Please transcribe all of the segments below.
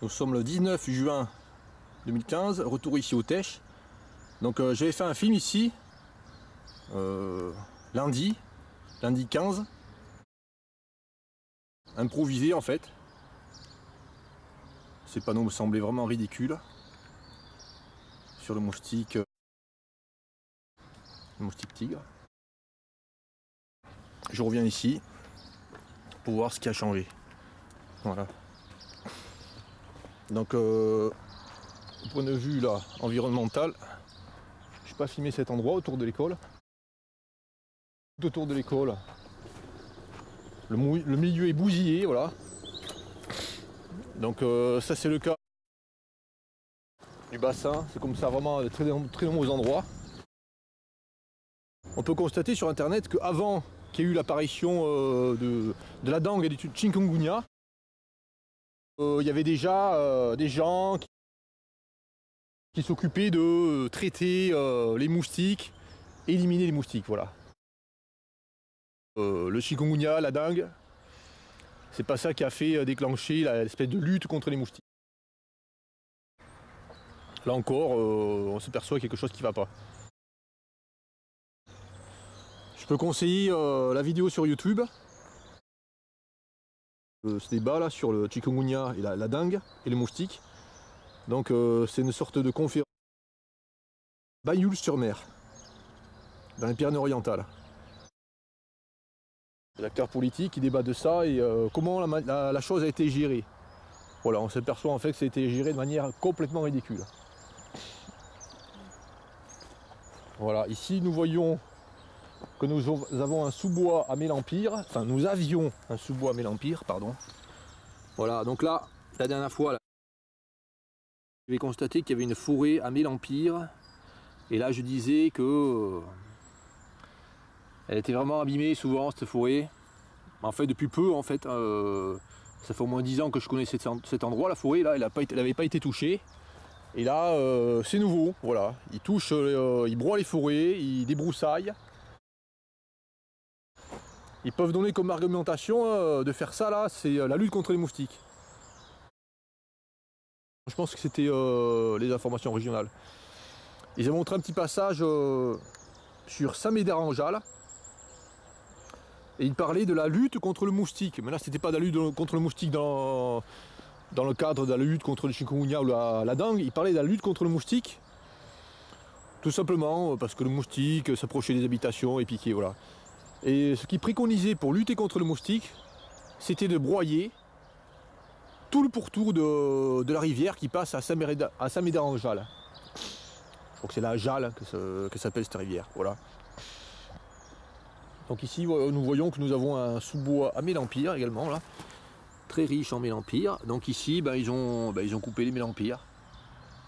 Nous sommes le 19 juin 2015, retour ici au Tech. Donc j'avais fait un film ici, lundi 15, improvisé en fait. Ces panneaux me semblaient vraiment ridicules. Sur le moustique tigre. Je reviens ici pour voir ce qui a changé. Voilà. Donc au point de vue là, environnemental, je n'ai pas filmé cet endroit autour de l'école. Tout autour de l'école, le milieu est bousillé, voilà. Donc ça c'est le cas du bassin, c'est comme ça vraiment à très nombreux endroits. On peut constater sur internet qu'avant qu'il y ait eu l'apparition de la dengue et du chikungunya, il y avait déjà des gens qui s'occupaient de traiter les moustiques, éliminer les moustiques, voilà. Le chikungunya, la dengue, c'est pas ça qui a fait déclencher l'espèce de lutte contre les moustiques. Là encore, on s'aperçoit quelque chose qui ne va pas. Je peux conseiller la vidéo sur YouTube. Ce débat là sur le chikungunya et la dengue et les moustiques. Donc c'est une sorte de conférence. Bailleul-sur-Mer, dans les Pyrénées-Orientales. Les acteurs politiques qui débattent de ça et comment la chose a été gérée. Voilà, on s'aperçoit en fait que ça a été géré de manière complètement ridicule. Voilà, ici nous voyons que nous avons un sous-bois à Mélempire, enfin nous avions un sous-bois à Mélempire, pardon. Voilà, donc là, la dernière fois, là, je vais constater qu'il y avait une forêt à Mélempire, et là je disais que elle était vraiment abîmée souvent cette forêt. En fait, depuis peu, en fait, ça fait au moins 10 ans que je connaissais cet endroit, la forêt, là, elle n'avait pas été touchée. Et là, c'est nouveau, voilà. Ils touchent, ils broient les forêts, ils débroussaillent. Ils peuvent donner comme argumentation de faire ça, là, c'est la lutte contre les moustiques. Je pense que c'était les informations régionales. Ils ont montré un petit passage sur Saint-Médard-en-Jalles. Et ils parlaient de la lutte contre le moustique. Mais là, c'était pas de la lutte contre le moustique dans le cadre de la lutte contre le chikungunya ou la dengue. Ils parlaient de la lutte contre le moustique. Tout simplement parce que le moustique s'approchait des habitations et piquait, voilà. Et ce qu'ils préconisaient pour lutter contre le moustique, c'était de broyer tout le pourtour de la rivière qui passe à Saint-Médard-en-Jalles. Je crois que c'est la Jalles que s'appelle cette rivière, voilà. Donc ici, nous voyons que nous avons un sous-bois à Mélempire également, là. Très riche en mélempire. Donc ici, ils ont coupé les mélempires.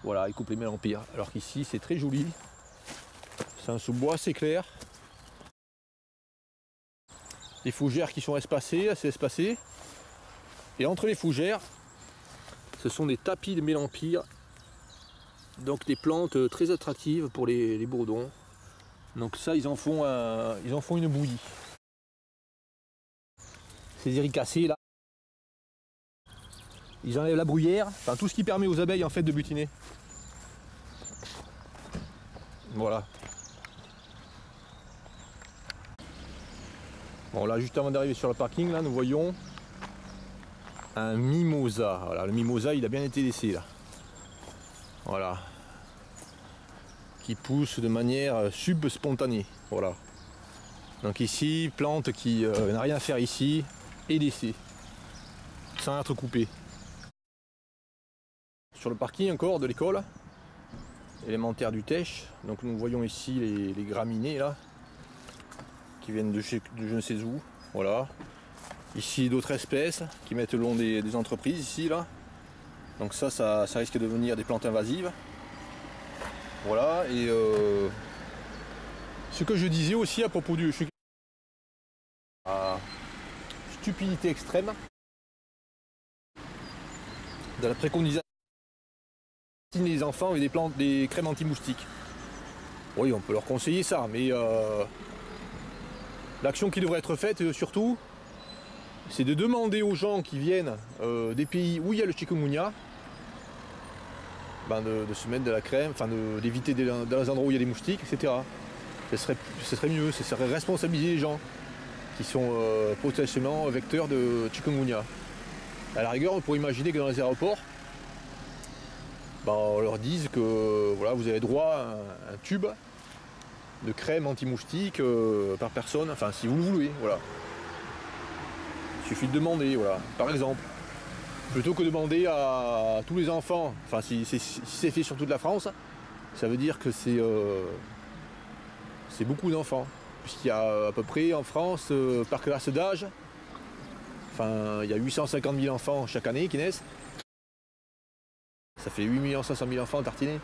Voilà, ils coupent les mélempires. Alors qu'ici, c'est très joli. C'est un sous-bois assez clair. Les fougères qui sont espacées, assez espacées. Et entre les fougères, ce sont des tapis de mélempire. Donc des plantes très attractives pour les bourdons. Donc ça, ils en font une bouillie. Ces éricacées là. Ils enlèvent la bruyère, enfin tout ce qui permet aux abeilles en fait de butiner. Voilà. Bon là, juste avant d'arriver sur le parking, là, nous voyons un mimosa. Voilà, le mimosa, il a bien été laissé là. Voilà. Qui pousse de manière spontanée. Voilà. Donc ici, plante qui n'a rien à faire ici, et laissée, sans être coupée. Sur le parking encore de l'école élémentaire du Tech, donc nous voyons ici les graminées là, qui viennent de je ne sais où. Voilà. Ici d'autres espèces qui mettent le long des entreprises ici là. Donc ça risque de devenir des plantes invasives. Voilà, et ce que je disais aussi à propos du stupidité extrême de la préconisation les enfants avec des crèmes anti-moustiques. Oui, on peut leur conseiller ça, mais l'action qui devrait être faite c'est de demander aux gens qui viennent des pays où il y a le chikungunya de se mettre de la crème, enfin d'éviter dans les endroits où il y a des moustiques, etc. Ce serait mieux, ce serait responsabiliser les gens qui sont potentiellement vecteurs de chikungunya. À la rigueur, on pourrait imaginer que dans les aéroports, on leur dise que voilà, vous avez droit à un tube de crème anti-moustique par personne, enfin si vous le voulez, voilà. Il suffit de demander, voilà, par exemple. Plutôt que de demander à tous les enfants, enfin si c'est fait sur toute la France, ça veut dire que c'est beaucoup d'enfants. Puisqu'il y a à peu près en France, par classe d'âge, enfin il y a 850 000 enfants chaque année qui naissent. Ça fait 8 500 000 enfants tartinés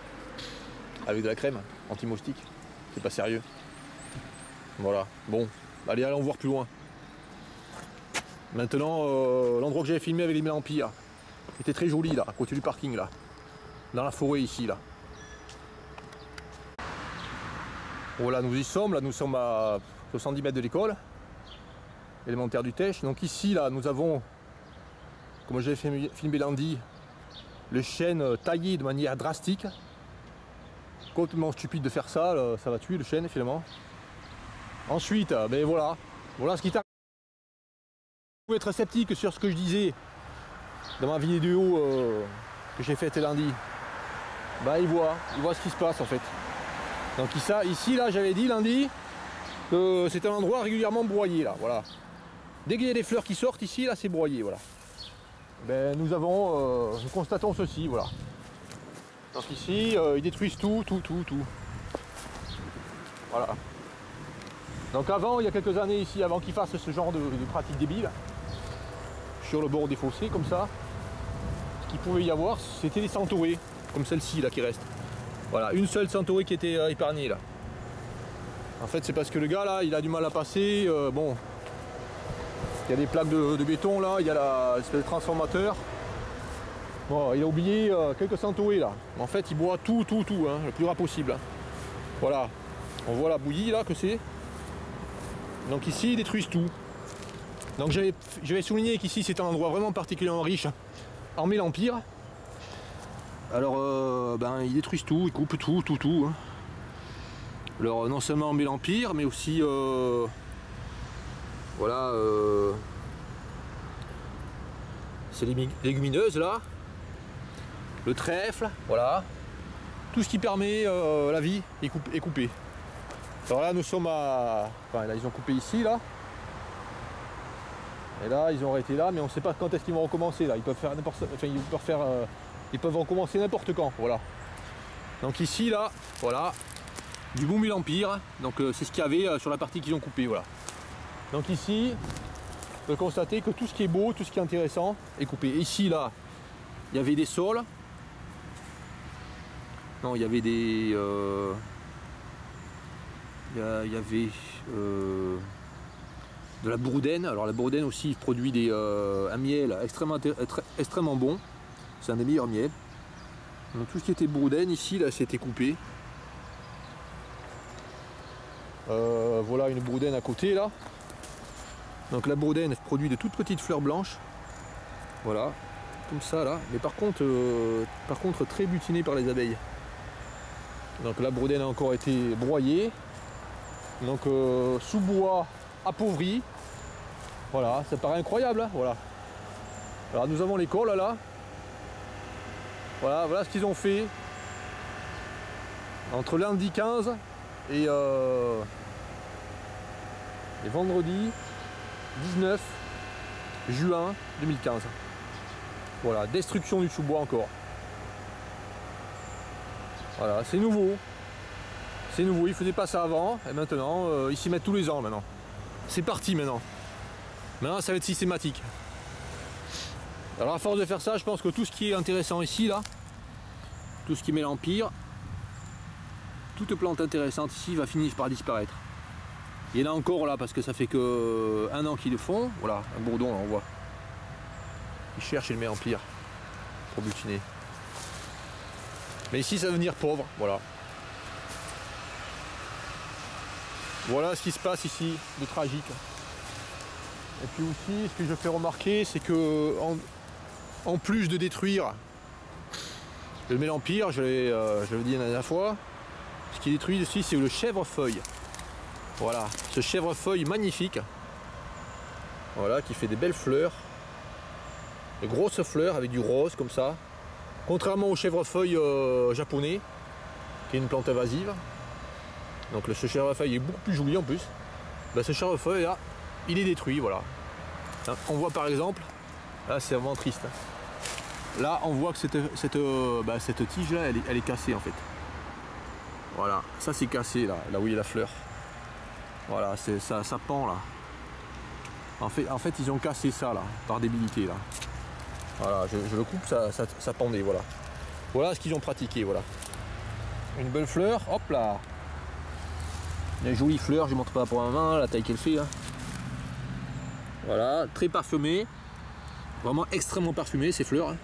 avec de la crème anti-moustique. C'est pas sérieux. Voilà. Bon, allez, allons voir plus loin. Maintenant, l'endroit que j'avais filmé avec les Mélempires était très joli là, à côté du parking là. Dans la forêt ici là. Voilà, nous y sommes. Là, nous sommes à 70 mètres de l'école élémentaire du Tech. Donc ici là, nous avons, comme j'avais filmé lundi, les chênes taillés de manière drastique. Complètement stupide de faire ça, ça va tuer le chêne finalement. Ensuite, ben voilà ce qui t'arrive. Vous pouvez être sceptique sur ce que je disais dans ma vidéo que j'ai faite lundi. Il voit ce qui se passe en fait. Donc ici là, j'avais dit lundi que c'est un endroit régulièrement broyé là, voilà. Dès qu'il y a des fleurs qui sortent ici, là c'est broyé, voilà. Nous constatons ceci, voilà. Donc ici, ils détruisent tout. Voilà. Donc avant, il y a quelques années ici, avant qu'ils fassent ce genre de pratique débile, sur le bord des fossés, comme ça, ce qu'il pouvait y avoir, c'était des centaurées, comme celle-ci, là, qui reste. Voilà, une seule centaurée qui était épargnée, là. En fait, c'est parce que le gars, là, il a du mal à passer, bon... Il y a des plaques de béton, là, il y a l'espèce de transformateur. Bon, il a oublié quelques centaurées là. En fait, il boit tout, hein, le plus rare possible. Voilà. On voit la bouillie là que c'est. Donc ici, ils détruisent tout. Donc j'avais souligné qu'ici, c'est un endroit vraiment particulièrement riche en Mélempire. Alors, ils détruisent tout, ils coupent tout. Hein. Alors, non seulement en Mélempire, mais aussi, voilà, c'est les légumineuses là. Le trèfle, voilà. Tout ce qui permet la vie est coupé. Alors là, nous sommes à... Enfin, là, ils ont coupé ici, là. Et là, ils ont arrêté là, mais on ne sait pas quand est-ce qu'ils vont recommencer, là. Ils peuvent faire n'importe... Enfin, ils peuvent recommencer n'importe quand, voilà. Donc ici, là, voilà. Du bon Mélempire. Donc c'est ce qu'il y avait sur la partie qu'ils ont coupée, voilà. Donc ici, on peut constater que tout ce qui est beau, tout ce qui est intéressant est coupé. Et ici, là, il y avait des saules. Non, il y avait des... il y avait de la bourdaine. Alors la bourdaine aussi produit un miel extrêmement bon. C'est un des meilleurs miels. Donc tout ce qui était bourdaine ici, là, c'était coupé. Voilà une bourdaine à côté là. Donc la bourdaine produit de toutes petites fleurs blanches. Voilà, comme ça là. Mais par contre très butinée par les abeilles. Donc la bourdaine a encore été broyée. Donc sous-bois appauvri. Voilà, ça paraît incroyable, hein, voilà. Alors nous avons l'école là. Voilà ce qu'ils ont fait. Entre lundi 15 et vendredi 19 juin 2015. Voilà, destruction du sous-bois encore. Voilà, c'est nouveau. C'est nouveau, ils ne faisaient pas ça avant, et maintenant, ils s'y mettent tous les ans maintenant. C'est parti maintenant. Maintenant, ça va être systématique. Alors à force de faire ça, je pense que tout ce qui est intéressant ici, là, tout ce qui met l'Empire, toute plante intéressante ici va finir par disparaître. Il y en a encore là, parce que ça fait que 1 an qu'ils le font. Voilà, un bourdon là, on voit. Il cherche et le met Empire pour butiner. Mais ici, ça va devenir pauvre, voilà. Voilà ce qui se passe ici de tragique. Et puis aussi, ce que je fais remarquer, c'est que en plus de détruire Le mélempire, je l'ai dit la dernière fois, ce qui détruit aussi, c'est le chèvrefeuille. Voilà, ce chèvrefeuille magnifique. Voilà, qui fait des belles fleurs. Des grosses fleurs avec du rose comme ça. Contrairement au chèvrefeuille japonais, qui est une plante invasive. Donc ce chèvrefeuille est beaucoup plus joli en plus. Ben, ce chèvrefeuille là, il est détruit, voilà. On voit par exemple, là c'est vraiment triste. Là on voit que cette tige là, elle est cassée en fait. Voilà, ça c'est cassé là où il y a la fleur. Voilà, ça pend là. En fait ils ont cassé ça là, par débilité là. Voilà, je le coupe, ça pendait, voilà. Voilà ce qu'ils ont pratiqué, voilà. Une belle fleur, hop là. Une jolie fleur, je ne montre pas pour ma main, la taille qu'elle fait là. Voilà, très parfumée. Vraiment extrêmement parfumée ces fleurs.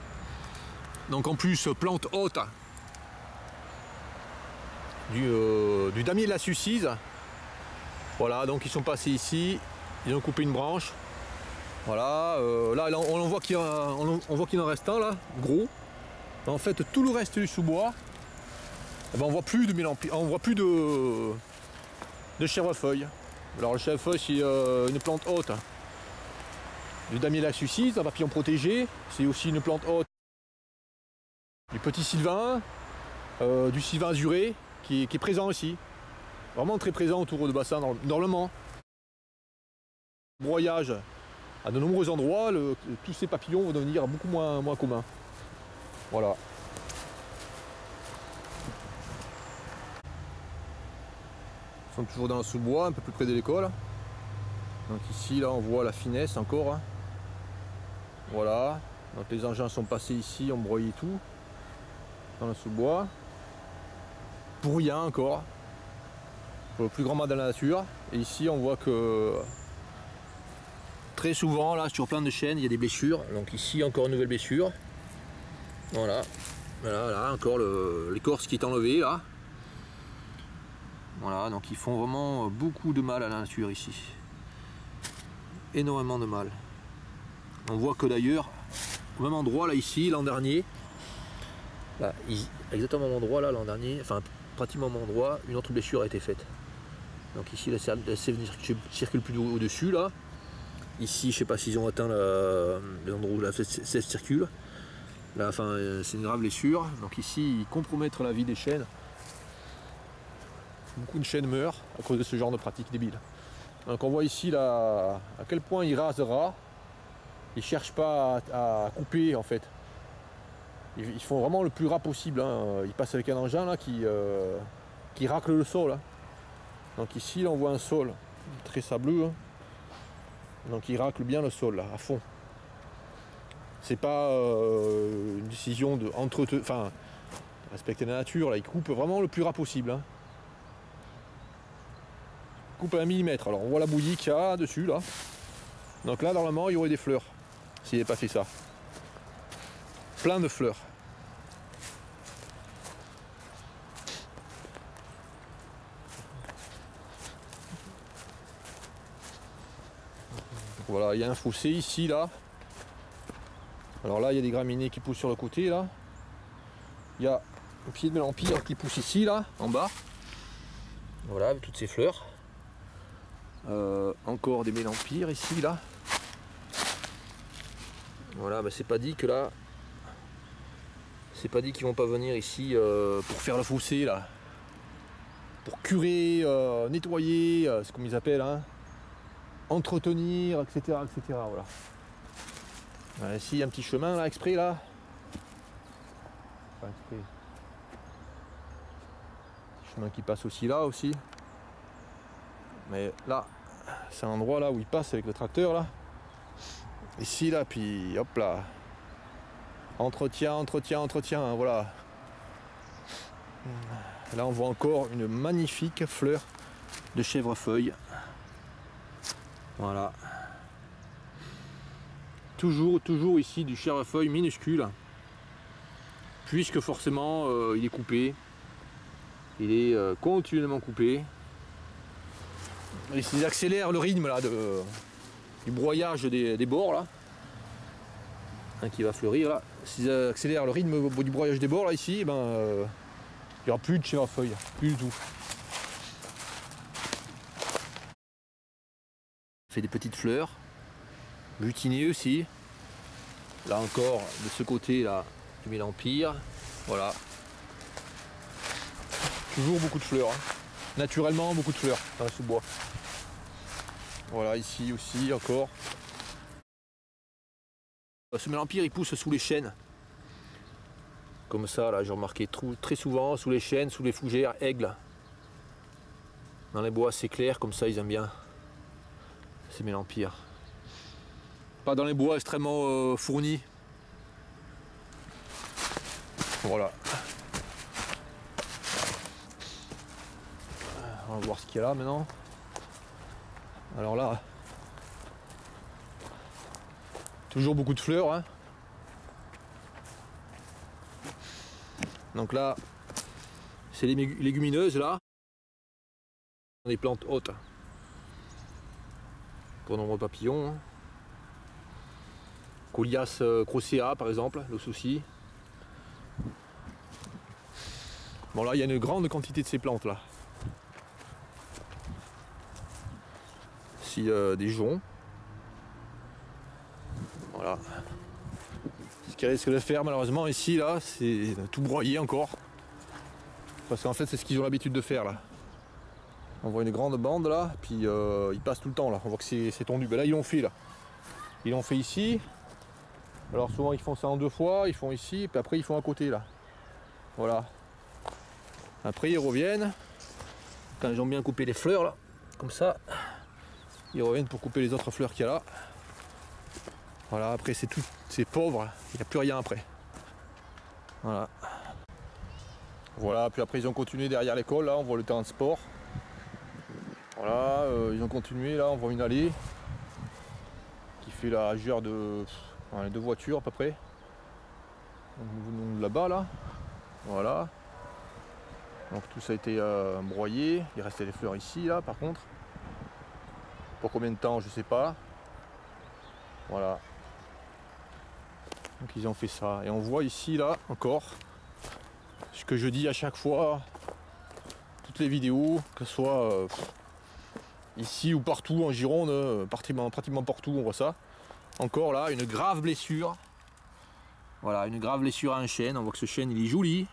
Donc en plus, plante haute. Du damier de la Sucise. Voilà, donc ils sont passés ici, ils ont coupé une branche. Voilà, là on voit qu'il en reste un là, gros. En fait, tout le reste du sous-bois, eh ben, on voit plus de mélempire, on voit plus de chèvrefeuille. Alors le chèvrefeuille c'est une plante haute du damier de la Sucise, un papillon protégé. C'est aussi une plante haute du petit sylvain, du sylvain azuré qui est présent aussi. Vraiment très présent autour du bassin dans le Mans. Broyage à de nombreux endroits, tous ces papillons vont devenir beaucoup moins communs. Voilà. Ils sont toujours dans le sous-bois, un peu plus près de l'école. Donc ici, là, on voit la finesse encore. Hein. Voilà. Donc les engins sont passés ici, on broyé tout. Dans le sous-bois. Pour rien encore. Pour le plus grand mal de la nature. Et ici, on voit que très souvent, là, sur plein de chênes, il y a des blessures. Donc ici, encore une nouvelle blessure. Voilà. Voilà, encore l'écorce qui est enlevée, là. Voilà, donc ils font vraiment beaucoup de mal à la nature ici. Énormément de mal. On voit que d'ailleurs, au même endroit, là, ici, l'an dernier, là, exactement au même endroit, là, l'an dernier, enfin, pratiquement au même endroit, une autre blessure a été faite. Donc ici, la sève circule plus au-dessus, là. Ici, je ne sais pas s'ils ont atteint l'endroit où la sève circule. Là, enfin, c'est une grave blessure. Donc ici, ils compromettent la vie des chênes. Beaucoup de chênes meurent à cause de ce genre de pratique débile. Donc on voit ici là, à quel point ils rasent ras. Ils ne cherchent pas à couper en fait. Ils font vraiment le plus ras possible. Hein. Ils passent avec un engin là, qui racle le sol. Hein. Donc ici là, on voit un sol très sableux. Hein. Donc ils raclent bien le sol là, à fond. C'est pas une décision de respecter la nature. Là, ils coupent vraiment le plus ras possible. Hein. Coupe à 1 mm. Alors on voit la bouillie qu'il y a dessus là. Donc là normalement il y aurait des fleurs s'il n'avait pas fait ça. Plein de fleurs. Donc voilà, il y a un fossé ici là. Alors là il y a des graminées qui poussent sur le côté là. Il y a un pied de mélempire qui pousse ici là, en bas. Voilà, avec toutes ces fleurs. Encore des mélempires ici là. Voilà, bah c'est pas dit que là, c'est pas dit qu'ils vont pas venir ici pour faire le fossé là, pour curer, nettoyer, c'est comme ils appellent, hein, entretenir, etc., etc. Voilà. Ici il y a un petit chemin là exprès là. Enfin, exprès. Chemin qui passe aussi là aussi. Mais là, c'est un endroit là où il passe avec le tracteur là. Ici là, puis hop là. Entretien, hein, voilà. Là on voit encore une magnifique fleur de chèvrefeuille. Voilà. Toujours ici du chèvrefeuille minuscule. Puisque forcément il est coupé. Il est continuellement coupé. Ils accélèrent le rythme là, du broyage des bords là. un qui va fleurir là. S'ils accélèrent le rythme du broyage des bords là ici, il n'y aura plus de chèvrefeuille, plus du tout. Fait des petites fleurs, butinées aussi. Là encore, de ce côté là, du mélempire. Voilà. Toujours beaucoup de fleurs. Hein. Naturellement, beaucoup de fleurs dans le sous-bois. Voilà, ici aussi encore. Ce mélempire il pousse sous les chênes. Comme ça, là, j'ai remarqué très souvent sous les chênes, sous les fougères, aigles. Dans les bois, c'est clair, comme ça ils aiment bien ces mélempires. Pas dans les bois extrêmement fournis. Voilà. On va voir ce qu'il y a là maintenant. Alors là, toujours beaucoup de fleurs. Hein. Donc là, c'est les légumineuses là. Des plantes hautes. Pour nombreux papillons. Hein. Colias crocea par exemple, le souci. Bon là, il y a une grande quantité de ces plantes là. Ici des joncs. Voilà. Ce qui risque de faire malheureusement ici là, c'est tout broyer encore. Parce qu'en fait c'est ce qu'ils ont l'habitude de faire là. On voit une grande bande là, puis ils passent tout le temps là. On voit que c'est tendu. Ben là ils l'ont fait là. Ils l'ont fait ici. Alors souvent ils font ça en deux fois, ils font ici, puis après ils font à côté là. Voilà. Après ils reviennent. Quand ils ont bien coupé les fleurs là, comme ça, ils reviennent pour couper les autres fleurs qu'il y a là. Voilà, après c'est tout, c'est pauvre, il n'y a plus rien après. Voilà. Voilà, puis après ils ont continué derrière l'école, là on voit le terrain de sport. Voilà, ils ont continué, là on voit une allée qui fait la largeur de 2 voitures à peu près. Donc nous venons de là-bas là. Voilà. Donc tout ça a été broyé. Il restait des fleurs ici là par contre. Pour combien de temps je sais pas. Voilà. Donc ils ont fait ça. Et on voit ici là encore ce que je dis à chaque fois. les vidéos, que ce soit ici ou partout en Gironde, pratiquement partout on voit ça. Encore là, une grave blessure. Voilà, une grave blessure à un chêne. On voit que ce chêne il est joli.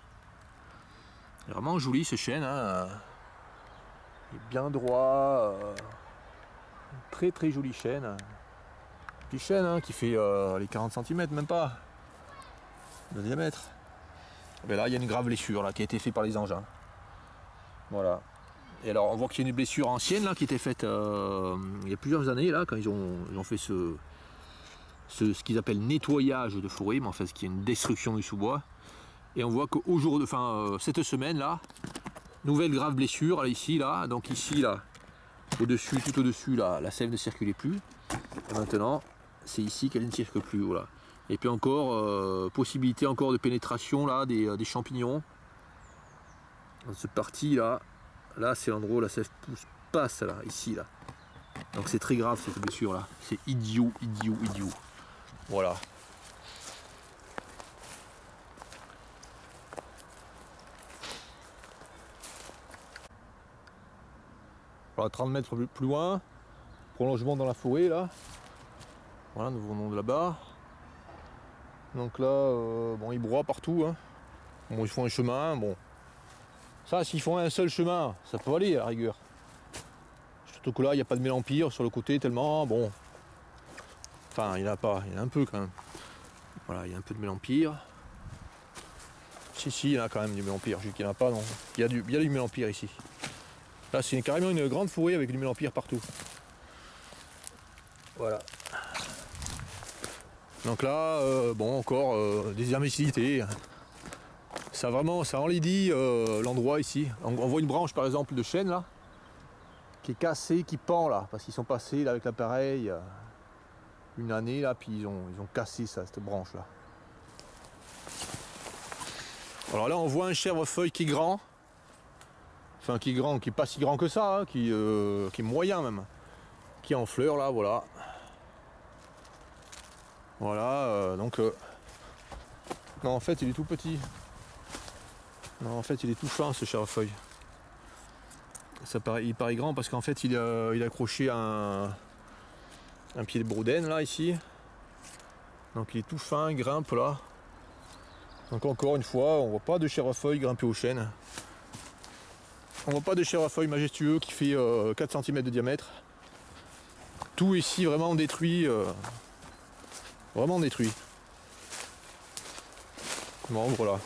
Il est vraiment joli ce chêne. Hein. Il est bien droit. Très très joli chêne. Petit chêne hein, qui fait les 40 cm, même pas de diamètre. Mais là, il y a une grave blessure là, qui a été faite par les engins. Voilà. Et alors, on voit qu'il y a une blessure ancienne là, qui a été faite il y a plusieurs années là, quand ils ont fait ce qu'ils appellent nettoyage de forêt, mais en fait, ce qui est une destruction du sous-bois. Et on voit qu'aujourd'hui, cette semaine là, nouvelle grave blessure là, ici là, donc ici là, au-dessus, tout au-dessus là, la sève ne circulait plus. Et maintenant, c'est ici qu'elle ne circule plus, voilà. Et puis encore, possibilité encore de pénétration là, des champignons. Dans cette partie là, là c'est l'endroit où la sève passe là, ici là. Donc c'est très grave cette blessure là. C'est idiot, idiot, idiot. Voilà. Voilà, 30 mètres plus loin, prolongement dans la forêt là. Voilà, nous venons de là-bas. Donc là, bon, ils broient partout. Hein. Bon, ils font un chemin. Bon, ça, s'ils font un seul chemin, ça peut aller à la rigueur. Surtout que là, il n'y a pas de mélempire sur le côté tellement. Bon, enfin, il n'y en a pas. Il y en a un peu quand même. Voilà, il y a un peu de mélempire. Si, il y en a quand même du mélempire. Je dis qu'il n'y en a pas, non. Il y a du mélempire ici. Là, c'est carrément une grande forêt avec du mélempire partout. Voilà. Donc là, bon, encore des herbicides. Ça enlaidit l'endroit ici. On voit une branche par exemple de chêne là, qui est cassée, qui pend là, parce qu'ils sont passés là, avec l'appareil une année là, puis ils ont cassé ça, cette branche là. Alors là, on voit un chèvrefeuille qui est grand. Enfin, qui est grand, qui n'est pas si grand que ça, hein, qui est moyen même. Qui est en fleurs là, voilà. Voilà, donc... non, en fait, il est tout petit. Non, en fait, il est tout fin, ce chèvrefeuille. Il paraît grand parce qu'en fait, il est accroché à un pied de brouden, là, ici. Donc, il est tout fin, il grimpe, là. Donc, encore une fois, on voit pas de chèvrefeuille grimper au chêne. On voit pas de chèvrefeuille majestueux qui fait 4 cm de diamètre. Tout ici vraiment détruit. Vraiment détruit. Bon, voilà.